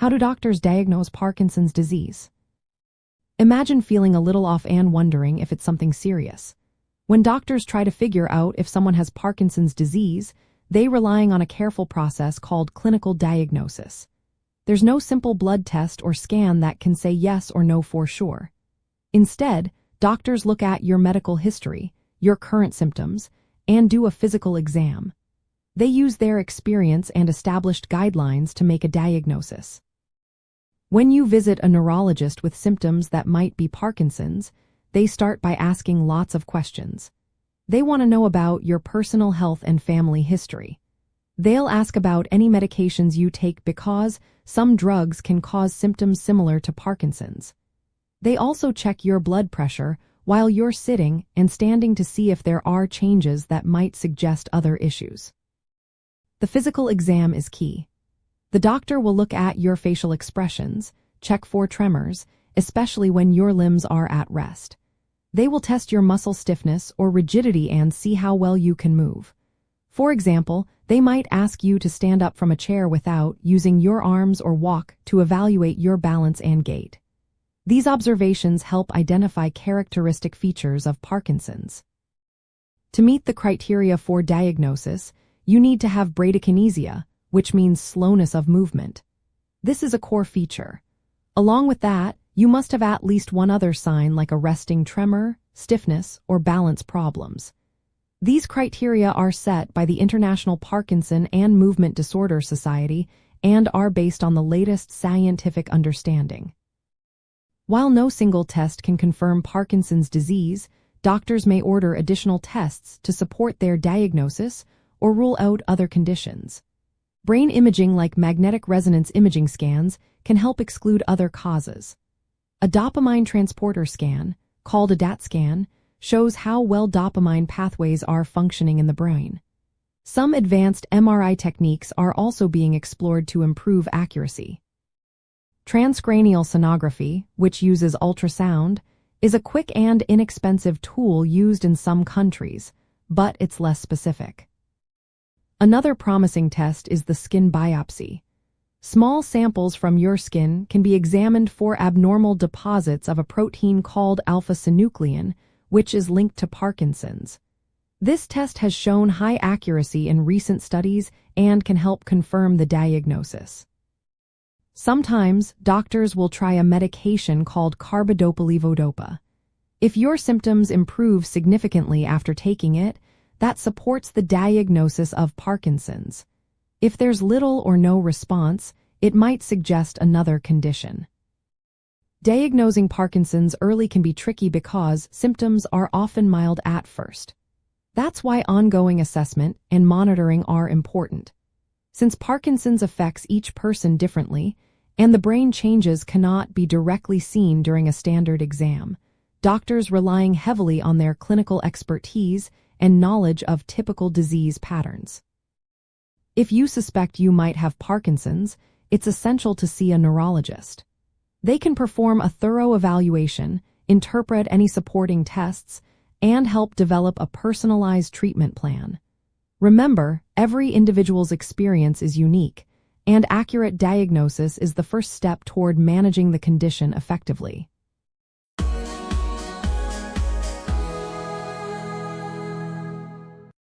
How do doctors diagnose Parkinson's disease? Imagine feeling a little off and wondering if it's something serious. When doctors try to figure out if someone has Parkinson's disease, they rely on a careful process called clinical diagnosis. There's no simple blood test or scan that can say yes or no for sure. Instead, doctors look at your medical history, your current symptoms, and do a physical exam. They use their experience and established guidelines to make a diagnosis. When you visit a neurologist with symptoms that might be Parkinson's, they start by asking lots of questions. They want to know about your personal health and family history. They'll ask about any medications you take because some drugs can cause symptoms similar to Parkinson's. They also check your blood pressure while you're sitting and standing to see if there are changes that might suggest other issues. The physical exam is key. The doctor will look at your facial expressions, check for tremors, especially when your limbs are at rest. They will test your muscle stiffness or rigidity and see how well you can move. For example, they might ask you to stand up from a chair without using your arms or walk to evaluate your balance and gait. These observations help identify characteristic features of Parkinson's. To meet the criteria for diagnosis, you need to have bradykinesia, which means slowness of movement. This is a core feature. Along with that, you must have at least one other sign like a resting tremor, stiffness, or balance problems. These criteria are set by the International Parkinson and Movement Disorder Society and are based on the latest scientific understanding. While no single test can confirm Parkinson's disease, doctors may order additional tests to support their diagnosis or rule out other conditions. Brain imaging like magnetic resonance imaging scans can help exclude other causes. A dopamine transporter scan, called a DaTscan, shows how well dopamine pathways are functioning in the brain. Some advanced MRI techniques are also being explored to improve accuracy. Transcranial sonography, which uses ultrasound, is a quick and inexpensive tool used in some countries, but it's less specific. Another promising test is the skin biopsy. Small samples from your skin can be examined for abnormal deposits of a protein called alpha-synuclein, which is linked to Parkinson's. This test has shown high accuracy in recent studies and can help confirm the diagnosis. Sometimes, doctors will try a medication called carbidopa-levodopa. If your symptoms improve significantly after taking it, that supports the diagnosis of Parkinson's. If there's little or no response, it might suggest another condition. Diagnosing Parkinson's early can be tricky because symptoms are often mild at first. That's why ongoing assessment and monitoring are important. Since Parkinson's affects each person differently, and the brain changes cannot be directly seen during a standard exam, doctors relying heavily on their clinical expertise and knowledge of typical disease patterns. If you suspect you might have Parkinson's, it's essential to see a neurologist. They can perform a thorough evaluation, interpret any supporting tests, and help develop a personalized treatment plan. Remember, every individual's experience is unique, and accurate diagnosis is the first step toward managing the condition effectively.